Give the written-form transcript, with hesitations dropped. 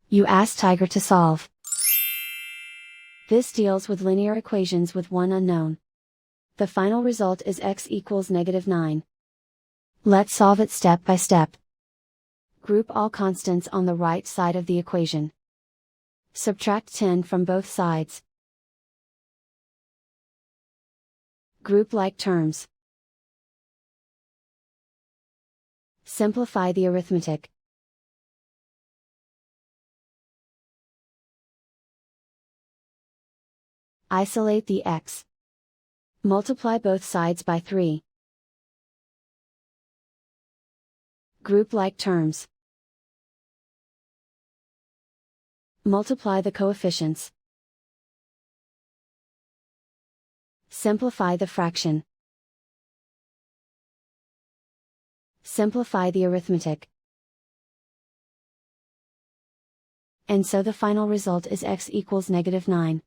You ask Tiger to solve. This deals with linear equations with one unknown. The final result is x equals -9. Let's solve it step by step. Group all constants on the right side of the equation. Subtract 10 from both sides. Group like terms. Simplify the arithmetic. Isolate the x. Multiply both sides by 3. Group like terms. Multiply the coefficients. Simplify the fraction. Simplify the arithmetic. And so the final result is x equals -9.